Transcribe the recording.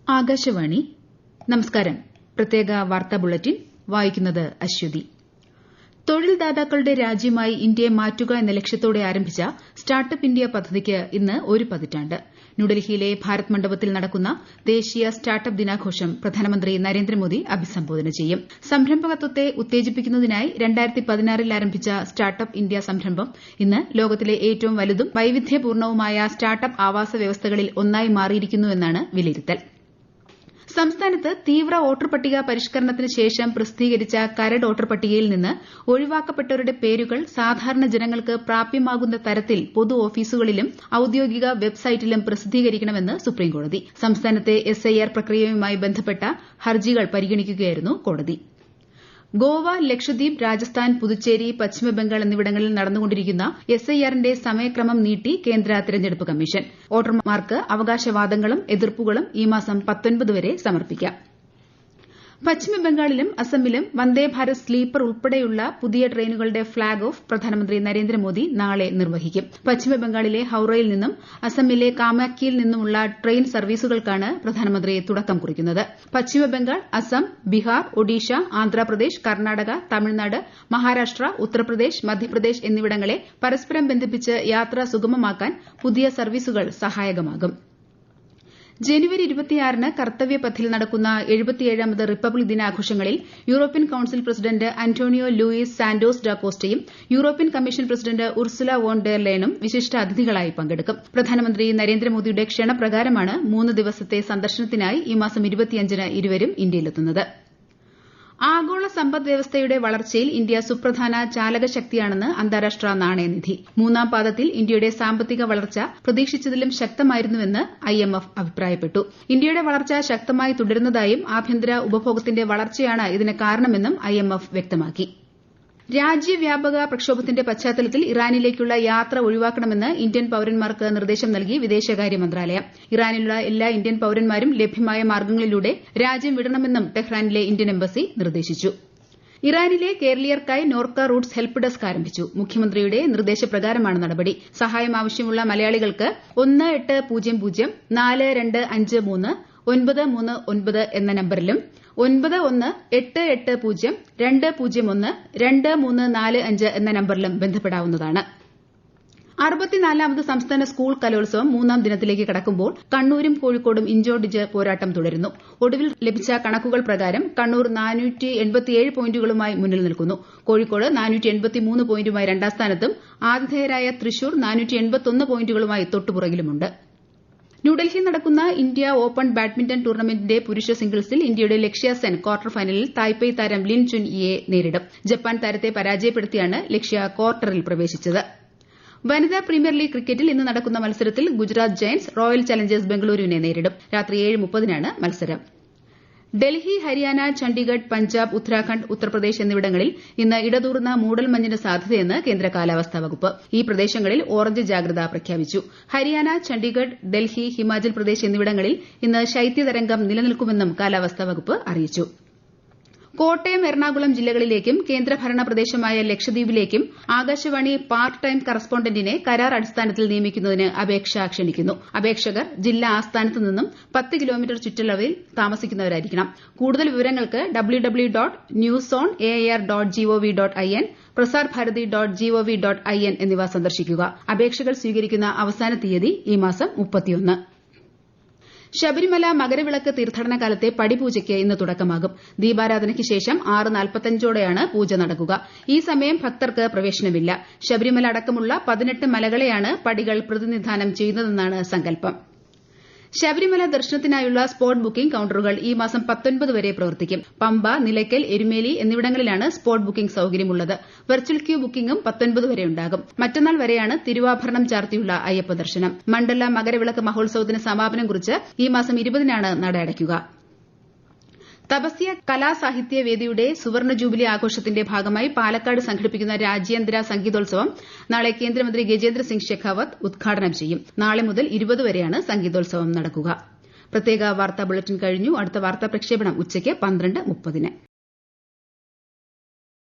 ആകാശവാണി നമസ്കാരം. പ്രത്യേക വാർത്താ ബുള്ളറ്റിൻ വായിക്കുന്നത് അശ്വതി. തൊഴിൽദാതാക്കളുടെ രാജ്യമായി ഇന്ത്യയെ മാറ്റുക എന്ന ലക്ഷ്യത്തോടെ ആരംഭിച്ച സ്റ്റാർട്ടപ്പ് ഇന്ത്യ പദ്ധതിക്ക് ഇന്ന് ഒരു പതിറ്റാണ്ട്. ന്യൂഡൽഹിയിലെ ഭാരത് മണ്ഡപത്തിൽ നടക്കുന്ന ദേശീയ സ്റ്റാർട്ടപ്പ് ദിനാഘോഷം പ്രധാനമന്ത്രി നരേന്ദ്രമോദി അഭിസംബോധന ചെയ്യും. സംരംഭകത്വത്തെ ഉത്തേജിപ്പിക്കുന്നതിനായി 2016 ൽ ആരംഭിച്ച സ്റ്റാർട്ടപ്പ് ഇന്ത്യ സംരംഭം ഇന്ന് ലോകത്തിലെ ഏറ്റവും വലുതും വൈവിധ്യപൂർണ്ണവുമായ സ്റ്റാർട്ടപ്പ് ആവാസ വ്യവസ്ഥകളിൽ ഒന്നായി മാറിയിരിക്കുന്നുവെന്നാണ് വിലയിരുത്തൽ. സംസ്ഥാനത്ത് തീവ്ര വോട്ടർ പട്ടിക പരിഷ്കരണത്തിന് ശേഷം പ്രസിദ്ധീകരിച്ച കരട് വോട്ടർ പട്ടികയിൽ നിന്ന് ഒഴിവാക്കപ്പെട്ടവരുടെ പേരുകൾ സാധാരണ ജനങ്ങൾക്ക് പ്രാപ്യമാകുന്ന തരത്തിൽ പൊതു ഓഫീസുകളിലും ഔദ്യോഗിക വെബ്സൈറ്റിലും പ്രസിദ്ധീകരിക്കണമെന്ന് സുപ്രീംകോടതി. സംസ്ഥാനത്തെ SIR പ്രക്രിയയുമായി ബന്ധപ്പെട്ട ഹർജികൾ പരിഗണിക്കുകയായിരുന്നു കോടതി. ഗോവ, ലക്ഷദ്വീപ്, രാജസ്ഥാൻ, പുതുച്ചേരി, പശ്ചിമബംഗാൾ എന്നിവിടങ്ങളിൽ നടന്നുകൊണ്ടിരിക്കുന്ന SIRന്റെ സമയക്രമം നീട്ടി കേന്ദ്ര തെരഞ്ഞെടുപ്പ് കമ്മീഷൻ. വോട്ടർമാർക്ക് അവകാശവാദങ്ങളും എതിർപ്പുകളും ഈ മാസം 19 വരെ സമർപ്പിക്കാം. പശ്ചിമബംഗാളിലും അസമിലും വന്ദേഭാരത് സ്ലീപ്പർ ഉൾപ്പെടെയുള്ള പുതിയ ട്രെയിനുകളുടെ ഫ്ളാഗ് ഓഫ് പ്രധാനമന്ത്രി നരേന്ദ്രമോദി നാളെ നിർവഹിക്കും. പശ്ചിമബംഗാളിലെ ഹൌറയിൽ നിന്നും അസമിലെ കാമാഖ്യയിൽ നിന്നുമുള്ള ട്രെയിൻ സർവീസുകൾക്കാണ് പ്രധാനമന്ത്രി തുടക്കം കുറിക്കുന്നത്. പശ്ചിമബംഗാൾ, അസം, ബീഹാർ, ഒഡീഷ, ആന്ധ്രാപ്രദേശ്, കർണാടക, തമിഴ്നാട്, മഹാരാഷ്ട്ര, ഉത്തർപ്രദേശ്, മധ്യപ്രദേശ് എന്നിവിടങ്ങളെ പരസ്പരം ബന്ധിപ്പിച്ച് യാത്ര സുഗമമാക്കാൻ പുതിയ സർവീസുകൾ സഹായകമാകും. ജനുവരി 26-ന് കർത്തവ്യപഥിൽ നടക്കുന്ന 77ാമത് റിപ്പബ്ലിക് ദിനാഘോഷങ്ങളിൽ European council president Antonio Luis Santos da കോസ്റ്റയും European commission president Ursula von der ലെയനും വിശിഷ്ടാതിഥികളായി പങ്കെടുക്കും. പ്രധാനമന്ത്രി നരേന്ദ്രമോദിയുടെ ക്ഷണപ്രകാരമാണ് 3 ദിവസത്തെ സന്ദർശനത്തിനായി ഈ മാസം 25-ന് ഇരുവരും ഇന്ത്യയിലെത്തുന്നത്. ആഗോള സമ്പദ് വ്യവസ്ഥയുടെ വളർച്ചയിൽ ഇന്ത്യ സുപ്രധാന ചാലകശക്തിയാണെന്ന് അന്താരാഷ്ട്ര നാണയനിധി. മൂന്നാം പാദത്തിൽ ഇന്ത്യയുടെ സാമ്പത്തിക വളർച്ച പ്രതീക്ഷിച്ചതിലും ശക്തമായിരുന്നുവെന്ന് IMF അഭിപ്രായപ്പെട്ടു. ഇന്ത്യയുടെ വളർച്ച ശക്തമായി തുടരുന്നതായും ആഭ്യന്തര ഉപഭോഗത്തിന്റെ വളർച്ചയാണ് ഇതിന് കാരണമെന്നും IMF വ്യക്തമാക്കി. രാജ്യവ്യാപക പ്രക്ഷോഭത്തിന്റെ പശ്ചാത്തലത്തിൽ ഇറാനിലേക്കുള്ള യാത്ര ഒഴിവാക്കണമെന്ന് ഇന്ത്യൻ പൌരന്മാർക്ക് നിർദ്ദേശം നൽകി വിദേശകാര്യ മന്ത്രാലയം. ഇറാനിലുള്ള എല്ലാ ഇന്ത്യൻ പൌരന്മാരും ലഭ്യമായ മാർഗ്ഗങ്ങളിലൂടെ രാജ്യം വിടണമെന്നും ടെഹ്റാനിലെ ഇന്ത്യൻ എംബസി നിർദ്ദേശിച്ചു. ഇറാനിലെ കേരളീയർക്കായി നോർക്ക റൂട്ട്സ് ഹെൽപ്പ് ഡെസ്ക് ആരംഭിച്ചു. മുഖ്യമന്ത്രിയുടെ നിർദ്ദേശപ്രകാരമാണ് നടപടി. സഹായം ആവശ്യമുള്ള മലയാളികൾക്ക് 1850-9253939 എന്ന നമ്പറിലും 918802012345 എന്ന നമ്പറിലും ബന്ധപ്പെടാവുന്നതാണ്. 64ാമത് സംസ്ഥാന സ്കൂൾ കലോത്സവം 3ാം ദിനത്തിലേക്ക് കടക്കുമ്പോൾ കണ്ണൂരും കോഴിക്കോടും ഇഞ്ചോടിഞ്ച് പോരാട്ടം തുടരുന്നു. ഒടുവിൽ ലഭിച്ച കണക്കുകൾ പ്രകാരം കണ്ണൂർ 487 പോയിന്റുകളുമായി മുന്നിൽ നിൽക്കുന്നു. കോഴിക്കോട് 483 പോയിന്റുമായി രണ്ടാം സ്ഥാനത്തും ആതിഥേയരായ തൃശൂർ 481 പോയിന്റുകളുമായി തൊട്ടുപുറകിലുമുണ്ട്. ന്യൂഡൽഹിയിൽ നടക്കുന്ന ഇന്ത്യ ഓപ്പൺ ബാഡ്മിന്റൺ ടൂർണമെന്റിന്റെ പുരുഷ സിംഗിൾസിൽ ഇന്ത്യയുടെ ലക്ഷ്യ സെൻ ക്വാർട്ടർ ഫൈനലിൽ തായ്പേയ് താരം ലിൻ ചുൻ യിയെ നേരിടും. ജപ്പാൻ താരത്തെ പരാജയപ്പെടുത്തിയാണ് ലക്ഷ്യ ക്വാർട്ടറിൽ പ്രവേശിച്ചത്. വനിതാ പ്രീമിയർ ലീഗ് ക്രിക്കറ്റിൽ ഇന്ന് നടക്കുന്ന മത്സരത്തിൽ ഗുജറാത്ത് ജയന്റ്സ് റോയൽ ചലഞ്ചേഴ്സ് ബംഗളൂരുവിനെ നേരിടും. രാത്രി 7:30-നാണ് മത്സരം. ഡൽഹി, ഹരിയാന, ചണ്ഡിഗഡ്, പഞ്ചാബ്, ഉത്തരാഖണ്ഡ്, ഉത്തർപ്രദേശ് എന്നിവിടങ്ങളിൽ ഇന്ന് ഇടതൂർന്ന മൂടൽമഞ്ഞിന് സാധ്യതയെന്ന് കേന്ദ്ര കാലാവസ്ഥാ വകുപ്പ്. ഈ പ്രദേശങ്ങളിൽ ഓറഞ്ച് ജാഗ്രത പ്രഖ്യാപിച്ചു. ഹരിയാന, ചണ്ഡിഗഡ്, ഡൽഹി, ഹിമാചൽ പ്രദേശ് എന്നിവിടങ്ങളിൽ ഇന്ന് ശൈത്യതരംഗം നിലനിൽക്കുമെന്നും കാലാവസ്ഥാ വകുപ്പ് അറിയിച്ചു. കോട്ടയം, എറണാകുളം ജില്ലകളിലേക്കും കേന്ദ്രഭരണ പ്രദേശമായ ലക്ഷദ്വീപിലേക്കും ആകാശവാണി പാർട്ട് ടൈം കറസ്പോണ്ടന്റിനെ കരാർ അടിസ്ഥാനത്തിൽ നിയമിക്കുന്നതിന് അപേക്ഷ ക്ഷണിക്കുന്നു. അപേക്ഷകർ ജില്ലാ ആസ്ഥാനത്ത് നിന്നും 10 കിലോമീറ്റർ ചുറ്റളവിൽ താമസിക്കുന്നവരായിരിക്കണം. കൂടുതൽ വിവരങ്ങൾക്ക് www.newsonair.gov.in, prasarbharati.gov.in എന്നിവ സന്ദർശിക്കുക. അപേക്ഷകൾ സ്വീകരിക്കുന്ന അവസാന തീയതി ഈ മാസം 31. ശബരിമല മകരവിളക്ക് തീർത്ഥാടന കാലത്തെ പടിപൂജയ്ക്ക് ഇന്ന് തുടക്കമാകും. ദീപാരാധനയ്ക്ക് ശേഷം 6:45-ഓടെയാണ് പൂജ നടക്കുക. ഈ സമയം ഭക്തർക്ക് പ്രവേശനമില്ല. ശബരിമല അടക്കമുള്ള 18 മലകളെയാണ് പടികൾ പ്രതിനിധാനം ചെയ്യുന്നതെന്നാണ് സങ്കല്പം. ശബരിമല ദർശനത്തിനായുള്ള സ്പോട്ട് ബുക്കിംഗ് കൌണ്ടറുകൾ ഈ മാസം 19 വരെ പ്രവർത്തിക്കും. പമ്പ, നിലയ്ക്കൽ, എരുമേലി എന്നിവിടങ്ങളിലാണ് സ്പോട്ട് ബുക്കിംഗ് സൌകര്യമുള്ളത്. വെർച്വൽ ക്യൂ ബുക്കിംഗും 19 വരെ ഉണ്ടാകും. മറ്റന്നാൾ വരെയാണ് തിരുവാഭരണം ചാർത്തിയുള്ള അയ്യപ്പ ദർശനം. മണ്ഡല മകരവിളക്ക് മഹോത്സവത്തിന് സമാപനം കുറിച്ച് ഈ മാസം 20-നാണ് നട അടയ്ക്കുക. തപസ്യ കലാസാഹിത്യ വേദിയുടെ സുവർണ ജൂബിലി ആഘോഷത്തിന്റെ ഭാഗമായി പാലക്കാട് സംഘടിപ്പിക്കുന്ന രാജ്യാന്തര സംഗീതോത്സവം നാളെ കേന്ദ്രമന്ത്രി ഗജേന്ദ്ര സിംഗ് ഷെഖാവത്ത് ഉദ്ഘാടനം ചെയ്യും. നാളെ മുതൽ 20 വരെയാണ് സംഗീതോത്സവം നടക്കുക. പ്രത്യേക വാർത്താ ബുള്ളറ്റിൻ കഴിഞ്ഞു. അടുത്ത വാർത്താ പ്രക്ഷേപണം ഉച്ചയ്ക്ക് 12:30-ന്.